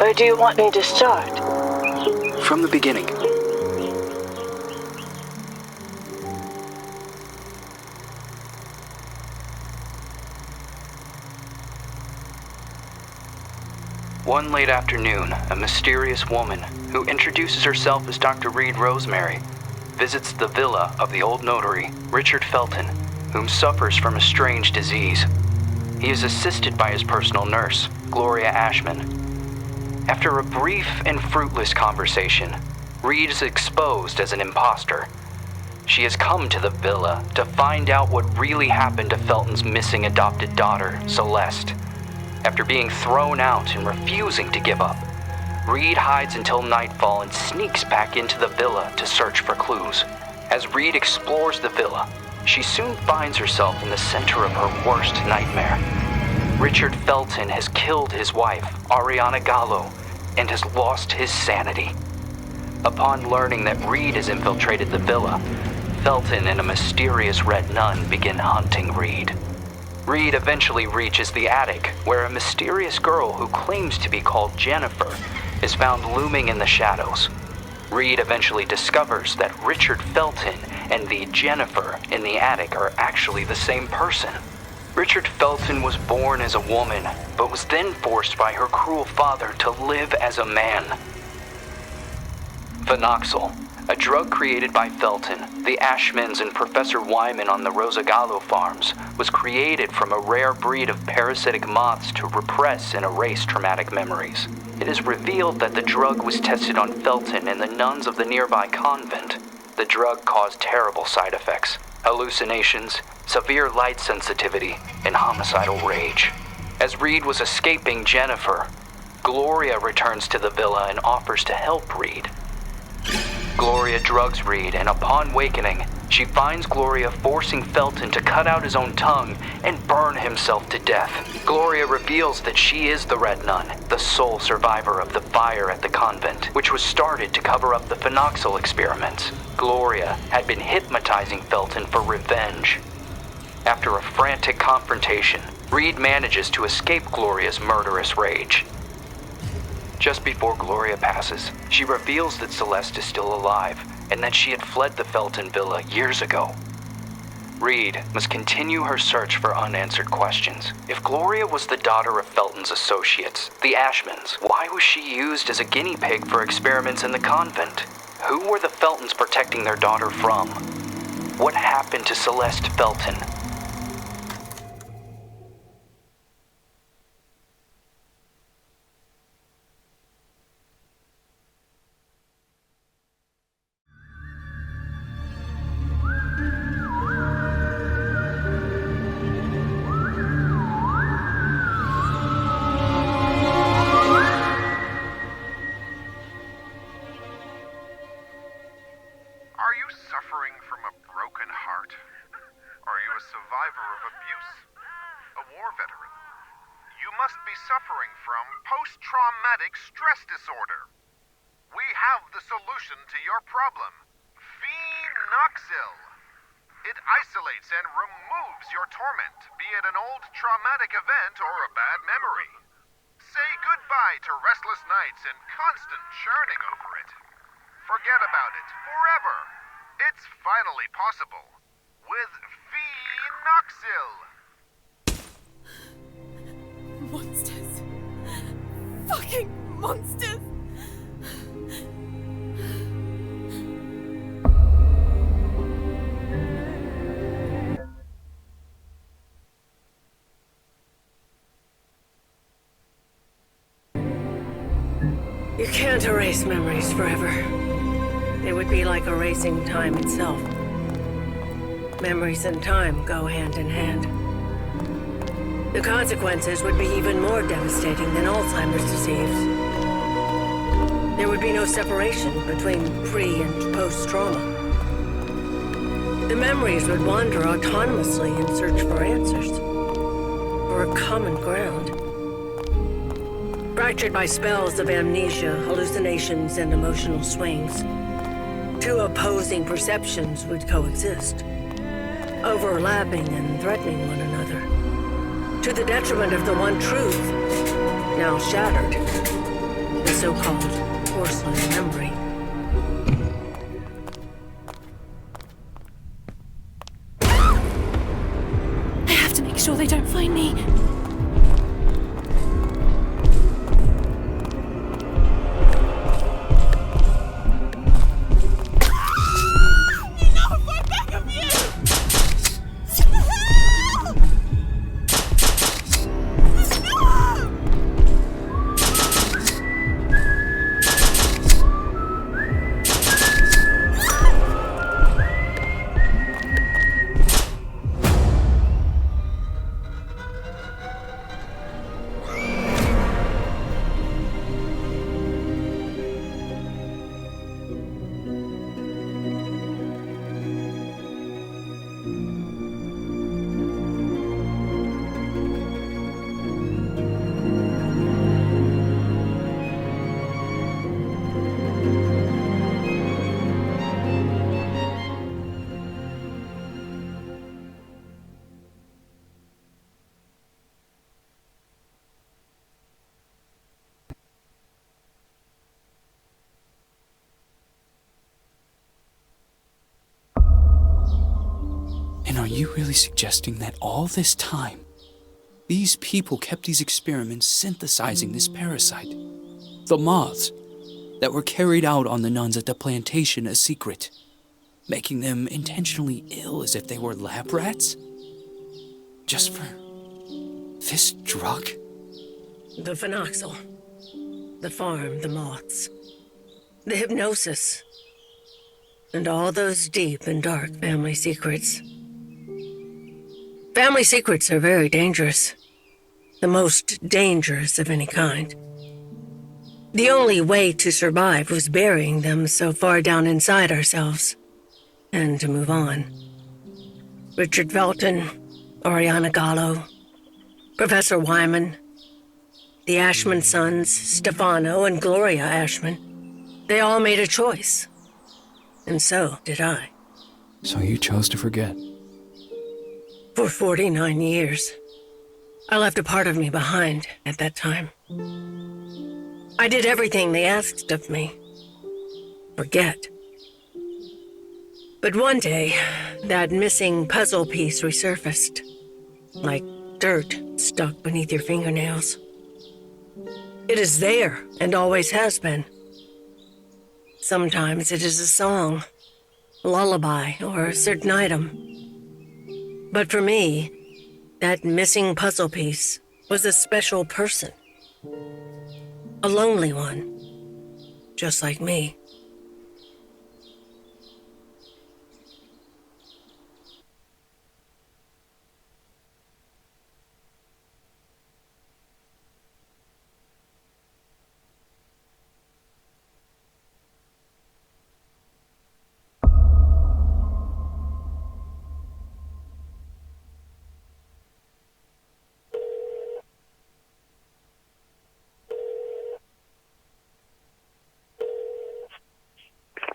Or do you want me to start? From the beginning. One late afternoon, a mysterious woman, who introduces herself as Dr. Reed Rosemary, visits the villa of the old notary, Richard Felton, whom suffers from a strange disease. He is assisted by his personal nurse, Gloria Ashman. After a brief and fruitless conversation, Reed is exposed as an imposter. She has come to the villa to find out what really happened to Felton's missing adopted daughter, Celeste. After being thrown out and refusing to give up, Reed hides until nightfall and sneaks back into the villa to search for clues. As Reed explores the villa, she soon finds herself in the center of her worst nightmare. Richard Felton has killed his wife, Ariana Gallo, and has lost his sanity. Upon learning that Reed has infiltrated the villa, Felton and a mysterious red nun begin hunting Reed. Reed eventually reaches the attic, where a mysterious girl who claims to be called Jennifer is found looming in the shadows. Reed eventually discovers that Richard Felton and the Jennifer in the attic are actually the same person. Richard Felton was born as a woman, but was then forced by her cruel father to live as a man. Phenoxyl, a drug created by Felton, the Ashmans, and Professor Wyman on the Rosagallo farms, was created from a rare breed of parasitic moths to repress and erase traumatic memories. It is revealed that the drug was tested on Felton and the nuns of the nearby convent. The drug caused terrible side effects: hallucinations, severe light sensitivity, and homicidal rage. As Reed was escaping Jennifer, Gloria returns to the villa and offers to help Reed. Gloria drugs Reed, and upon wakening, she finds Gloria forcing Felton to cut out his own tongue and burn himself to death. Gloria reveals that she is the Red Nun, the sole survivor of the fire at the convent, which was started to cover up the phenoxyl experiments. Gloria had been hypnotizing Felton for revenge. After a frantic confrontation, Reed manages to escape Gloria's murderous rage. Just before Gloria passes, she reveals that Celeste is still alive and that she had fled the Felton villa years ago. Reed must continue her search for unanswered questions. If Gloria was the daughter of Felton's associates, the Ashmans, why was she used as a guinea pig for experiments in the convent? Who were the Feltons protecting their daughter from? What happened to Celeste Felton? Suffering from post-traumatic stress disorder. We have the solution to your problem. Phenoxyl. It isolates and removes your torment, be it an old traumatic event or a bad memory. Say goodbye to restless nights and constant churning over it. Forget about it forever. It's finally possible with Phenoxyl. Monsters. Fucking monsters! You can't erase memories forever. It would be like erasing time itself. Memories and time go hand in hand. The consequences would be even more devastating than Alzheimer's disease. There would be no separation between pre- and post-trauma. The memories would wander autonomously in search for answers, for a common ground. Fractured by spells of amnesia, hallucinations, and emotional swings, two opposing perceptions would coexist, overlapping and threatening one another, to the detriment of the one truth, now shattered. so-called porcelain memory. I have to make sure they don't find me. And are you really suggesting that all this time, these people kept these experiments synthesizing this parasite? The moths that were carried out on the nuns at the plantation a secret, making them intentionally ill as if they were lab rats? Just for this drug? The phenoxyl. The farm, the moths. The hypnosis. And all those deep and dark family secrets. Family secrets are very dangerous. The most dangerous of any kind. The only way to survive was burying them so far down inside ourselves. And to move on. Richard Felton, Oriana Gallo, Professor Wyman, the Ashman sons, Stefano and Gloria Ashman. They all made a choice. And so did I. So you chose to forget. For 49 years. I left a part of me behind at that time. I did everything they asked of me. Forget. But one day, that missing puzzle piece resurfaced. Like dirt stuck beneath your fingernails. It is there, and always has been. Sometimes it is a song, a lullaby, or a certain item. But for me, that missing puzzle piece was a special person. A lonely one, just like me.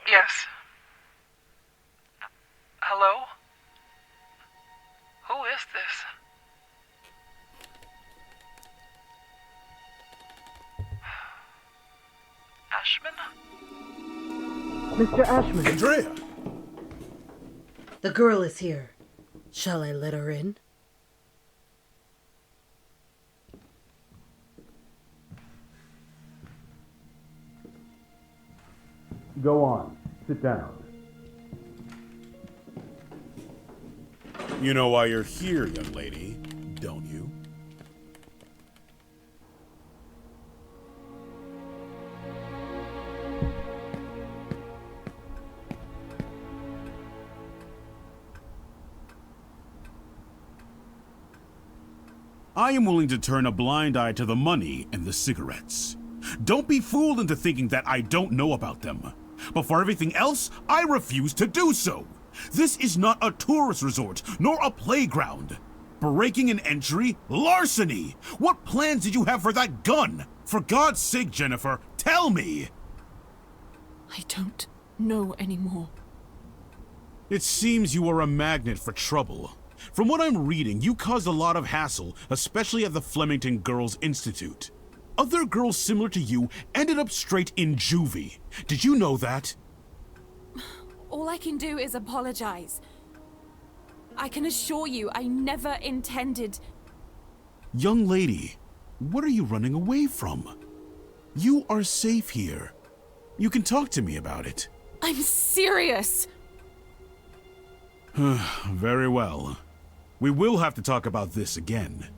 Yes. Hello? Who is this? Ashman? Mr. Ashman, Andrea! the girl is here. Shall I let her in? Go on. Sit down. You know why you're here, young lady, don't you? I am willing to turn a blind eye to the money and the cigarettes. Don't be fooled into thinking that I don't know about them. But for everything else, I refuse to do so. This is not a tourist resort, nor a playground. Breaking an entry? Larceny! What plans did you have for that gun? For God's sake, Jennifer, tell me! I don't know anymore. It seems you are a magnet for trouble. From what I'm reading, you caused a lot of hassle, especially at the Flemington Girls Institute. other girls similar to you ended up straight in juvie. Did you know that? All I can do is apologize. I can assure you I never intended... Young lady, what are you running away from? You are safe here. You can talk to me about it. I'm serious! Very well. We will have to talk about this again.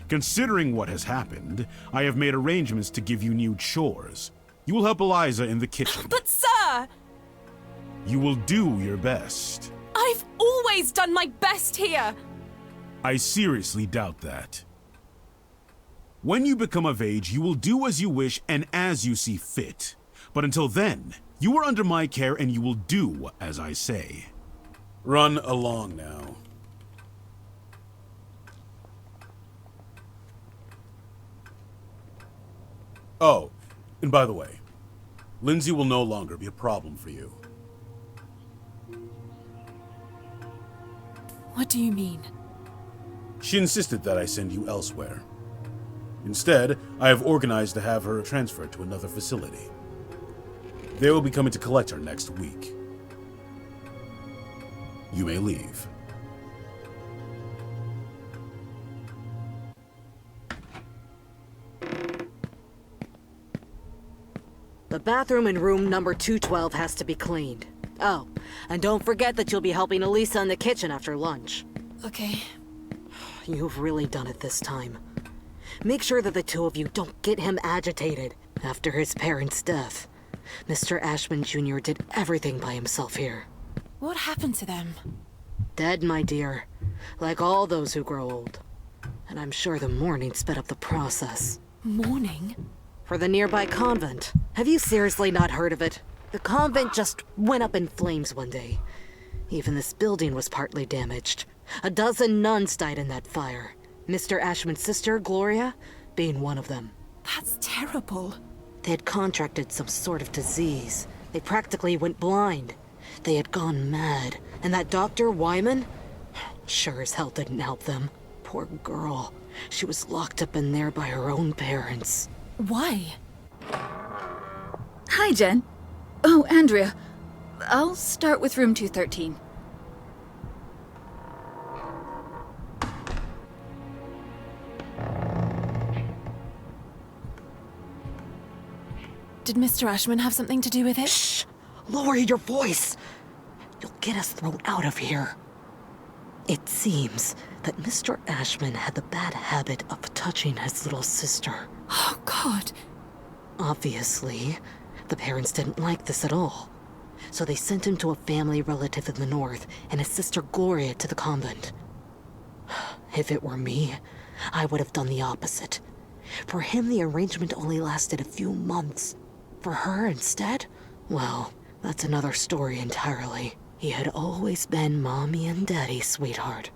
Considering what has happened, I have made arrangements to give you new chores. You will help Eliza in the kitchen. But sir! You will do your best. I've always done my best here! I seriously doubt that. When you become of age, you will do as you wish and as you see fit. But until then, you are under my care and you will do as I say. Run along now. Oh, and by the way, Lindsay will no longer be a problem for you. What do you mean? She insisted that I send you elsewhere. Instead, I have organized to have her transferred to another facility. They will be coming to collect her next week. You may leave. The bathroom in room number 212 has to be cleaned. Oh, and don't forget that you'll be helping Elisa in the kitchen after lunch. Okay. You've really done it this time. Make sure that the two of you don't get him agitated after his parents' death. Mr. Ashman Jr. did everything by himself here. What happened to them? Dead, my dear. Like all those who grow old. And I'm sure the mourning sped up the process. Mourning? For the nearby convent. Have you seriously not heard of it? The convent just went up in flames one day. Even this building was partly damaged. A dozen nuns died in that fire. Mr. Ashman's sister, Gloria, being one of them. That's terrible. They had contracted some sort of disease. They practically went blind. They had gone mad. And that Dr. Wyman? Sure as hell didn't help them. Poor girl. She was locked up in there by her own parents. Why? Hi, Jen. Oh, Andrea. I'll start with room 213. Did Mr. Ashman have something to do with it? Shh! Lower your voice! You'll get us thrown out of here. It seems that Mr. Ashman had the bad habit of touching his little sister. Oh, God. Obviously, the parents didn't like this at all. So they sent him to a family relative in the north and his sister Gloria to the convent. If it were me, I would have done the opposite. For him, the arrangement only lasted a few months. For her, instead, well, that's another story entirely. He had always been Mommy and Daddy's sweetheart.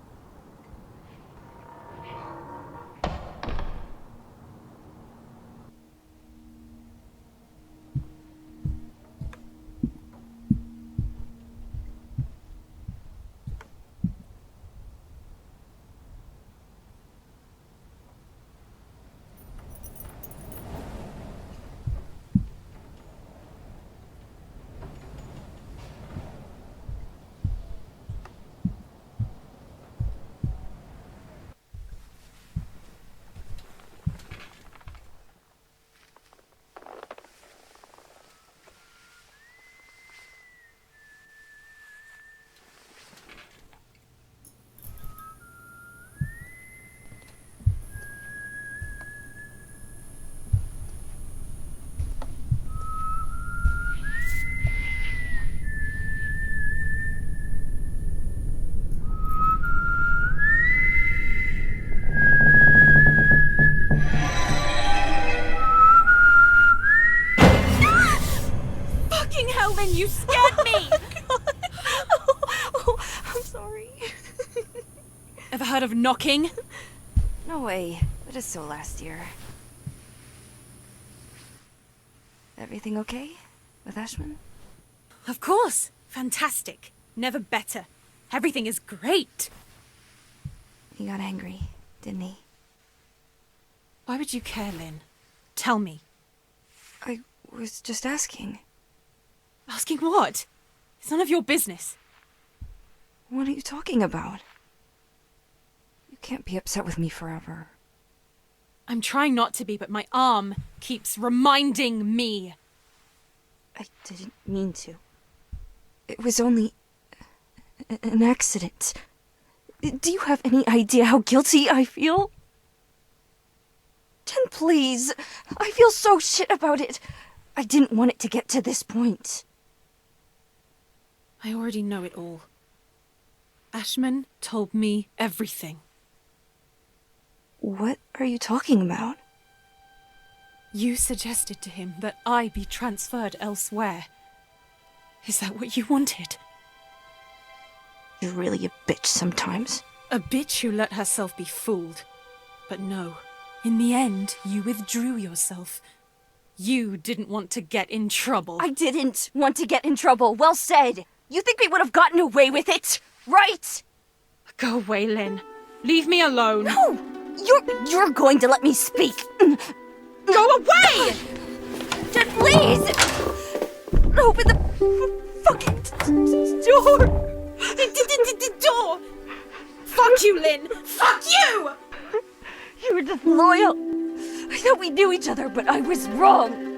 Helen, you scared me! I'm sorry. Ever heard of knocking? No way. But it's so last year. Everything okay with Ashman? Of course. Fantastic. Never better. Everything is great. He got angry, didn't he? Why would you care, Lynn? Tell me. I was just asking. Asking what? It's none of your business. What are you talking about? You can't be upset with me forever. I'm trying not to be, but my arm keeps reminding me. I didn't mean to. It was only an accident. Do you have any idea how guilty I feel? Jen, please. I feel so shit about it. I didn't want it to get to this point. I already know it all. Ashman told me everything. What are you talking about? You suggested to him that I be transferred elsewhere. Is that what you wanted? You're really a bitch sometimes. A bitch who let herself be fooled. But no, in the end, you withdrew yourself. You didn't want to get in trouble. I didn't want to get in trouble. Well said. You think we would have gotten away with it, right? Go away, Lynn. Leave me alone. No! You're going to let me speak. Go away! Jen, please! Open the fucking door! The door! Fuck you, Lynn! Fuck you! You were just loyal. I thought we knew each other, but I was wrong.